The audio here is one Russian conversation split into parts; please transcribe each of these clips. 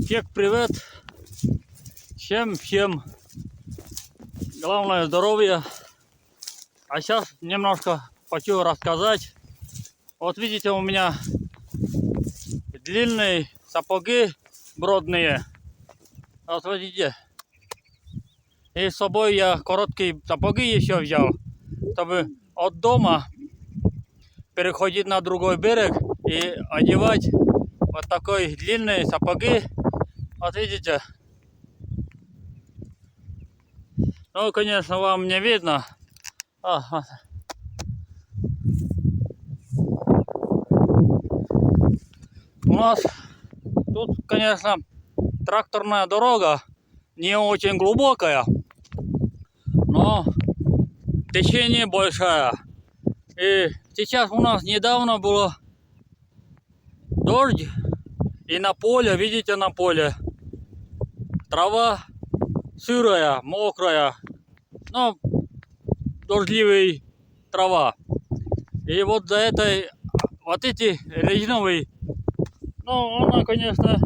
Всех привет! Всем главное здоровье. А сейчас немножко хочу рассказать. Вот видите, у меня длинные сапоги бродные. Вот видите. И с собой я короткие сапоги еще взял, чтобы от дома переходить на другой берег и одевать вот такой длинные сапоги. Вот видите. Ну, конечно, вам не видно. У нас тут, конечно, тракторная дорога не очень глубокая, но течение большое. И сейчас у нас недавно было дождь, и на поле, видите, на поле трава сырая, мокрая, но дождливая трава. И вот за этой, вот эти резиновые, ну, она, конечно,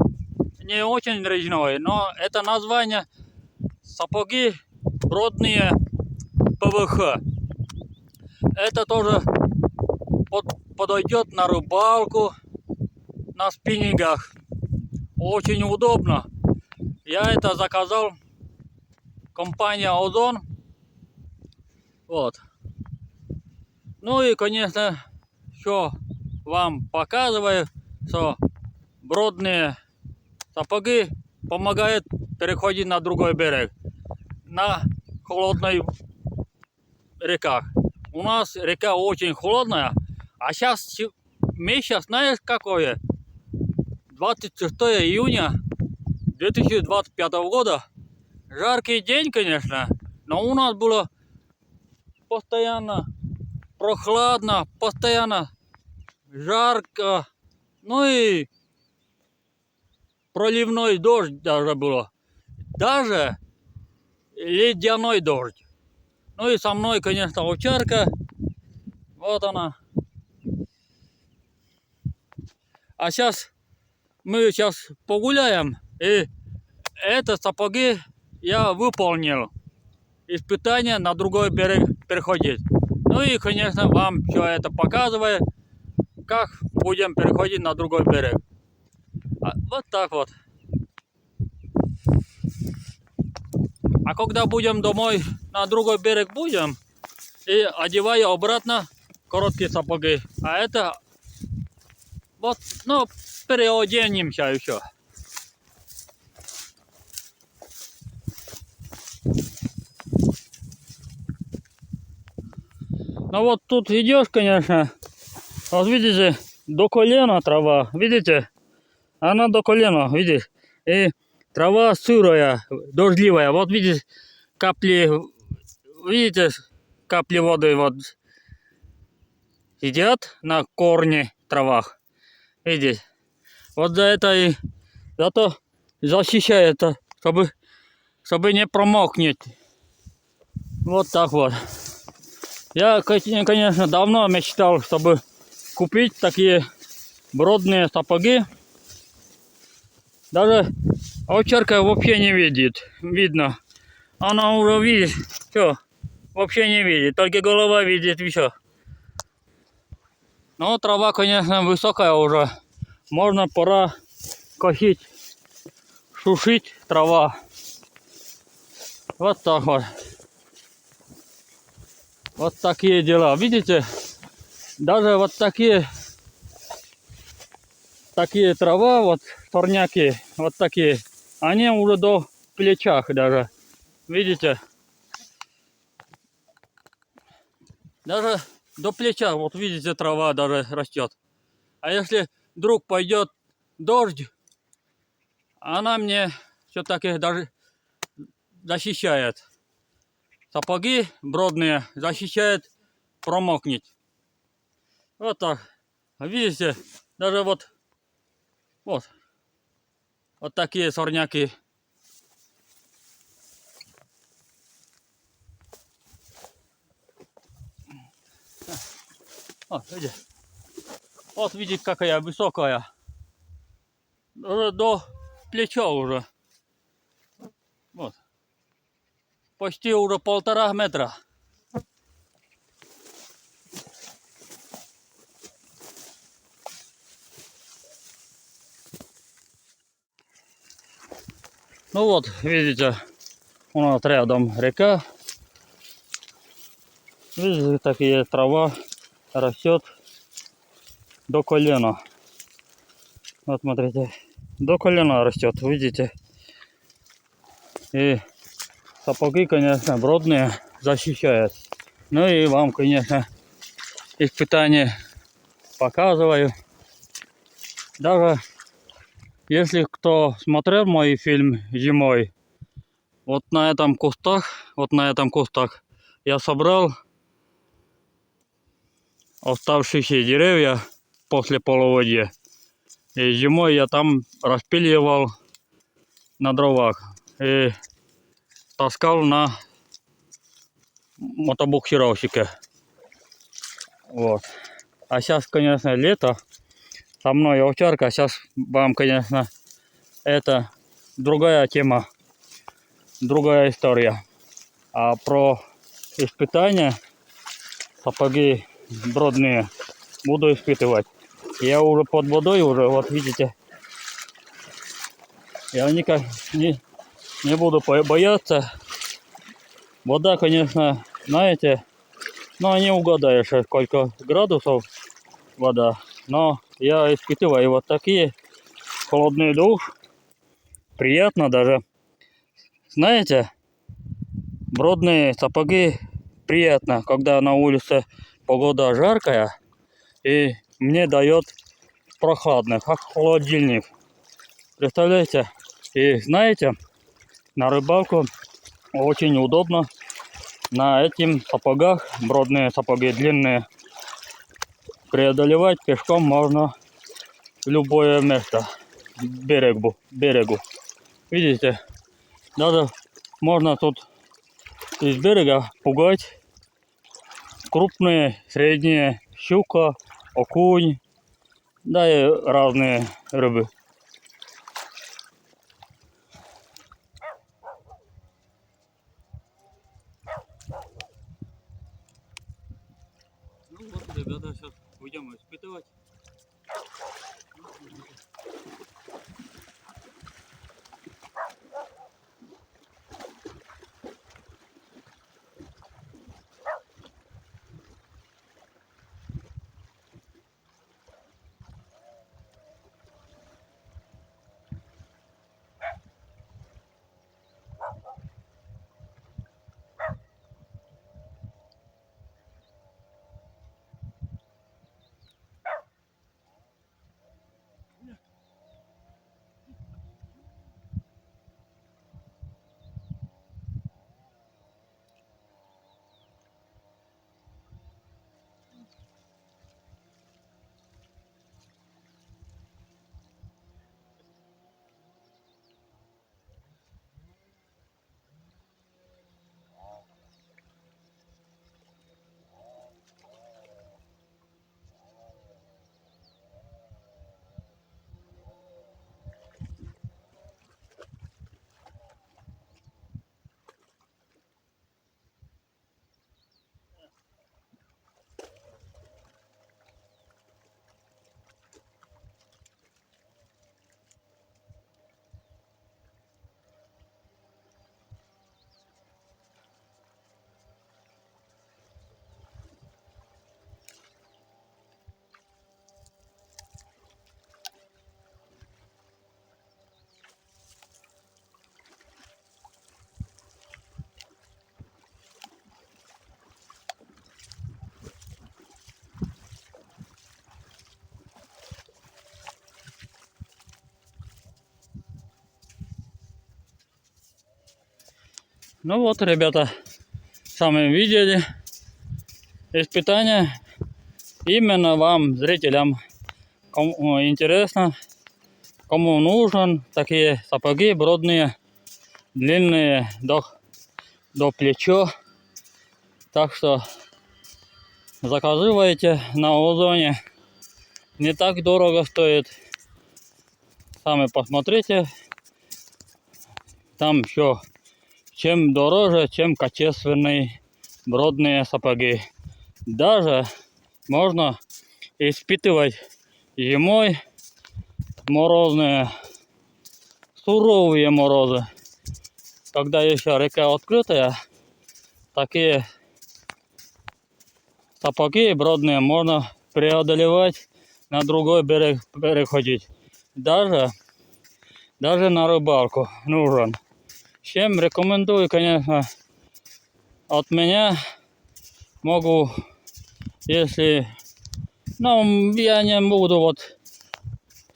не очень резиновая, но это название сапоги бродные ПВХ. Это тоже подойдет на рыбалку, на спиннингах. Очень удобно. Я это заказал компания Озон. Вот. Ну и, конечно, еще вам показываю, что бродные сапоги помогают переходить на другой берег, на холодной реках. У нас река очень холодная, а сейчас месяц, знаешь, какое? 26 июня 2025 года. Жаркий день, конечно, но у нас было постоянно прохладно, постоянно жарко, ну и проливной дождь даже было, даже ледяной дождь. Ну и со мной, конечно, овчарка, вот она. А сейчас мы погуляем, и это сапоги я выполнил. Испытание на другой берег переходить. Ну и, конечно, вам все это показываю, как будем переходить на другой берег. Вот так вот. А когда будем домой на другой берег будем, и одеваю обратно короткие сапоги. А это вот, ну, переоденемся еще. Ну вот тут идешь, конечно, вот видите, до колена трава, видите? Она до колена, видишь? И трава сырая, дождливая. Вот видите, капли, видите, капли воды вот сидят на корне травах. Видите? Вот за это и зато защищает, чтобы не промокнет. Вот так вот. Я, конечно, давно мечтал, чтобы купить такие бродные сапоги. Даже овчарка вообще не видит. Видно. Она уже видит. Все. Вообще не видит. Только голова видит и все. Но трава, конечно, высокая уже. Можно пора косить, сушить трава. Вот так вот. Вот такие дела. Видите? Даже вот такие трава, вот сорняки, вот такие, они уже до плечах даже. Видите? Даже до плеча, вот видите, трава даже растет. А если вдруг пойдет дождь, она мне все-таки даже защищает. Сапоги бродные защищают промокнуть. Вот так. Видите, даже вот такие сорняки. Видите? Вот видите, какая высокая. До плеча уже. Вот. Почти уже 1,5 метра. Ну вот, видите, у нас рядом река. Видите, такие трава растет до колена. Вот смотрите, до колена растет, видите. И сапоги, конечно, бродные, защищают. Ну и вам, конечно, испытание показываю. Даже если кто смотрел мой фильм зимой, вот на этом кустах я собрал оставшиеся деревья после половодья. И зимой я там распиливал на дровах и таскал на мотобуксировщике. Вот. А сейчас, конечно, лето. Со мной овчарка. Сейчас вам, конечно, это другая тема, другая история. А про испытания сапоги бродные буду испытывать. Я уже под водой, уже, вот видите. Я никак не буду бояться. Вода, конечно, знаете, но не угадаешь, сколько градусов вода. Но я испытываю вот такие холодный душ. Приятно даже. Знаете, бродные сапоги приятно, когда на улице погода жаркая и мне дает прохладно, как холодильник. Представляете? И знаете, на рыбалку очень удобно на этих сапогах, бродные сапоги длинные, преодолевать пешком можно любое место, берегу. Видите, даже можно тут из берега пугать крупные, средние, щука, окунь, да и разные рыбы. Ну вот, ребята, сейчас будем испытывать. Ну вот, ребята, сами видели испытания. Именно вам, зрителям, кому интересно, кому нужен такие сапоги бродные, длинные до плеча. Так что заказывайте на Озоне. Не так дорого стоит. Сами посмотрите там все чем дороже, чем качественные бродные сапоги. Даже можно испытывать зимой морозные, суровые морозы. Когда еще река открытая, такие сапоги бродные можно преодолевать, на другой берег переходить. Даже на рыбалку нужен. Всем рекомендую, конечно, от меня могу, если, ну, я не буду вот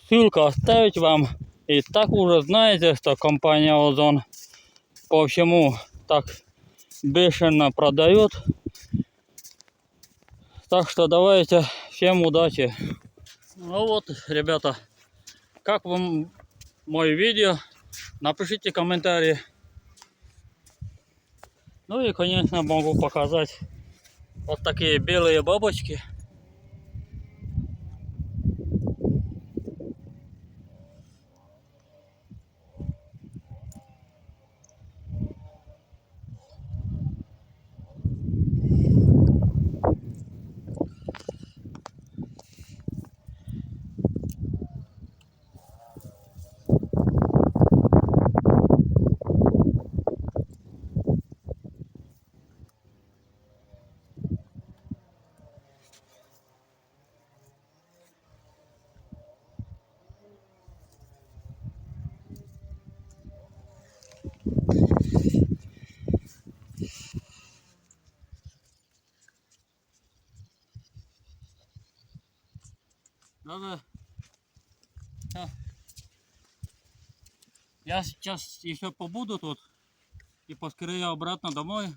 ссылку оставить вам. И так уже знаете, что компания Озон по всему так бешено продает. Так что давайте, всем удачи. Ну вот, ребята, как вам мое видео? Напишите комментарии. Ну и, конечно, могу показать вот такие белые бабочки. Даже я сейчас еще побуду тут и поскорее обратно домой.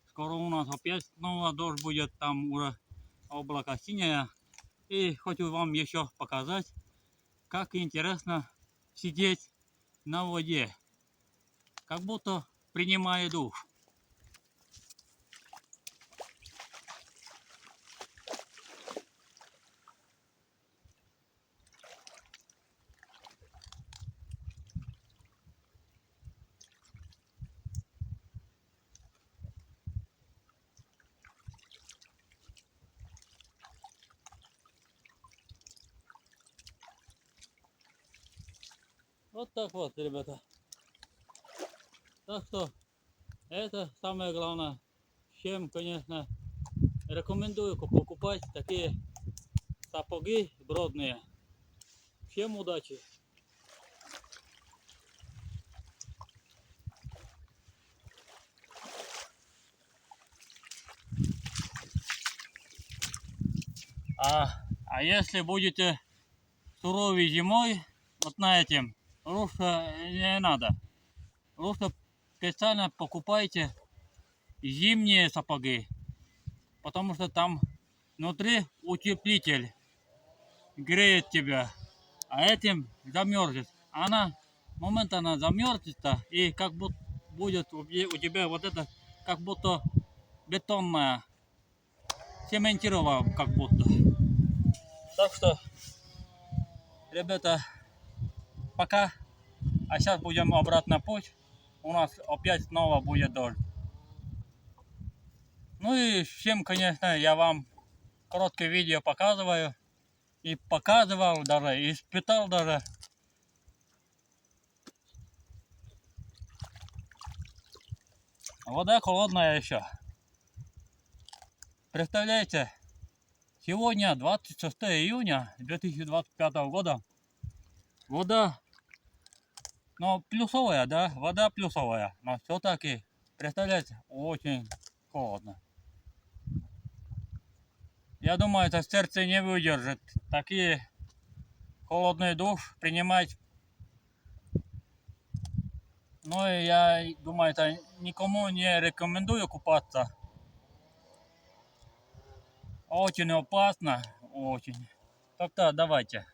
Скоро у нас опять снова дождь будет, там уже облако синее. И хочу вам еще показать, как интересно сидеть на воде, как будто принимая душ. Вот так вот, ребята. Так что это самое главное. Всем, конечно, рекомендую покупать такие сапоги бродные. Всем удачи! А если будете суровой зимой, вот на этим, лучше не надо. Лучше специально покупайте зимние сапоги, потому что там внутри утеплитель греет тебя, а этим замерзнет. Моментально замерзнет, и как будто будет у тебя вот это, как будто бетонная, цементировая, как будто. Так что, ребята, пока. А сейчас будем обратно путь. У нас опять снова будет дождь. Ну и всем, конечно, я вам короткое видео показываю. И показывал даже, и испытал даже. Вода холодная еще. Представляете, сегодня 26 июня 2025 года. Вода, ну, плюсовая, да, вода плюсовая. Но все-таки, представляете, очень холодно. Я думаю, это сердце не выдержит такие холодный душ принимать. Ну и я думаю, это никому не рекомендую купаться. Очень опасно, очень. Так-то давайте.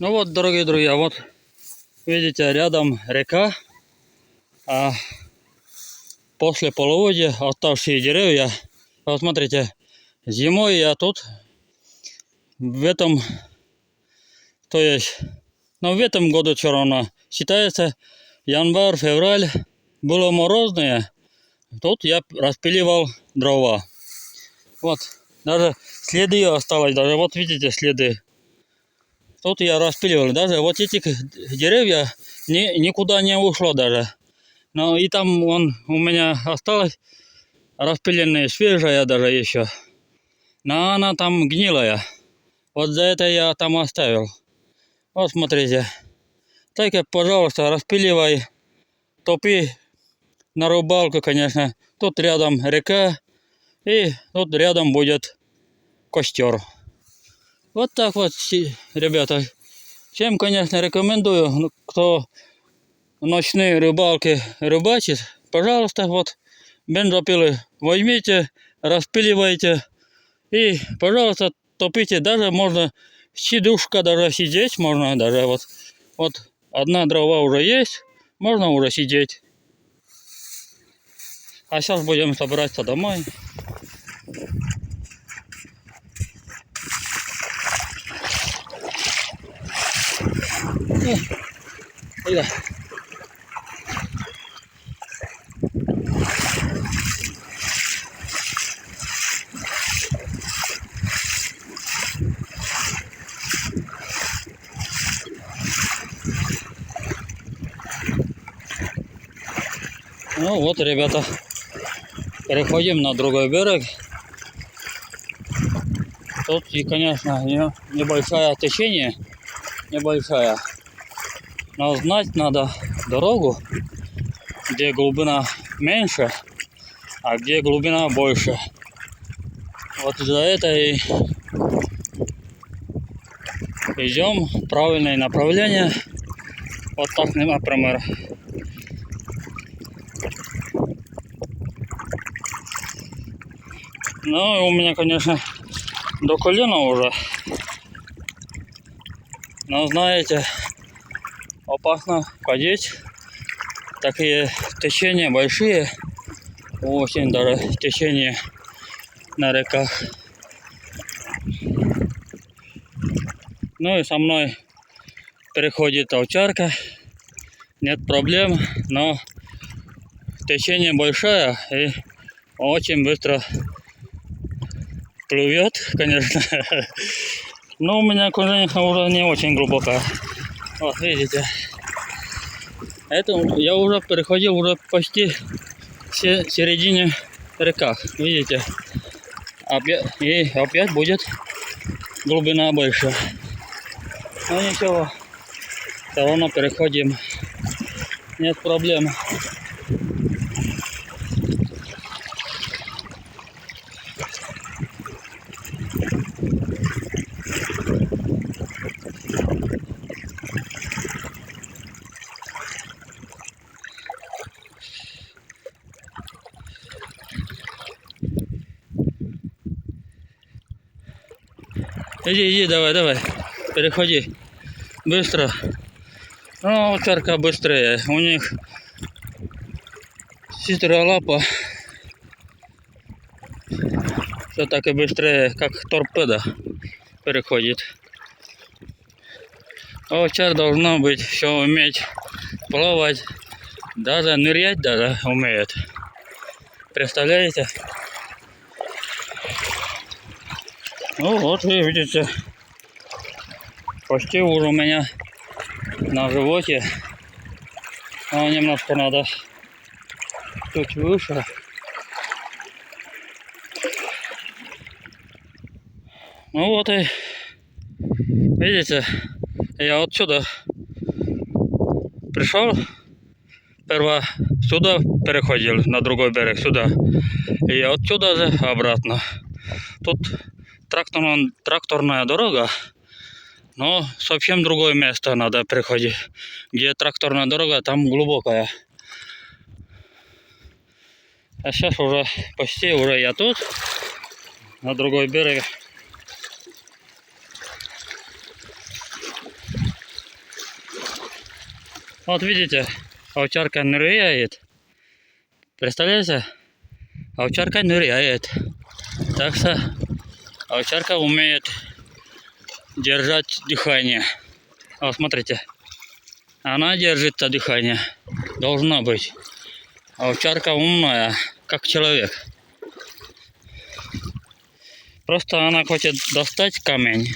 Ну вот, дорогие друзья, вот видите, рядом река, а после половодья оставшие деревья. Вот смотрите, зимой я тут в этом, то есть, но в этом году все равно считается январь, февраль, было морозное, тут я распиливал дрова. Вот, даже следы осталось, даже вот видите следы. Тут я распиливал, даже вот эти деревья никуда не ушло даже. Но и там у меня осталось распиленная, свежая даже еще. Но она там гнилая. Вот за это я там оставил. Вот смотрите. Так, пожалуйста, распиливай, топи на рыбалку, конечно. Тут рядом река, и тут рядом будет костер. Вот так вот, ребята. Всем, конечно, рекомендую, кто ночные рыбалки рыбачит, пожалуйста, вот бензопилы возьмите, распиливайте и, пожалуйста, топите. Даже можно сидушка даже сидеть, можно даже вот одна дрова уже есть, можно уже сидеть. А сейчас будем собираться домой. Ну вот, ребята, переходим на другой берег. Тут и, конечно, небольшое течение, небольшая. Но знать надо дорогу, где глубина меньше, а где глубина больше. Вот за это и идем в правильное направление. Вот так, например. Ну, у меня, конечно, до колена уже. Но, знаете, опасно ходить. Такие течения большие. Очень даже течения на реках. Ну и со мной переходит овчарка. Нет проблем, но течение большое и очень быстро плывет, конечно. Но у меня, конечно, уже не очень глубоко. Вот, видите. Это я уже переходил уже почти в середине реках. Видите. И опять будет глубина больше. Но ничего. Все равно переходим. Нет проблем. Иди, давай, переходи. Быстро. Ну, овчарка быстрее. У них сестра лапа. Все так и быстрее, как торпеда переходит. Овчар должна быть, все уметь плавать. Даже нырять даже умеет. Представляете? Ну вот вы видите, почти уже у меня на животе. Но немножко надо чуть выше. Ну вот и видите, я отсюда пришел, сперва сюда переходил, на другой берег, сюда. И отсюда же обратно. Тут тракторная дорога, но совсем другое место надо переходить. Где тракторная дорога, там глубокая. А сейчас уже почти уже я тут, на другой берег. Вот видите, овчарка ныряет. Представляете? Овчарка ныряет. Так что овчарка умеет держать дыхание. Вот смотрите. Она держит дыхание. Должна быть. Овчарка умная, как человек. Просто она хочет достать камень.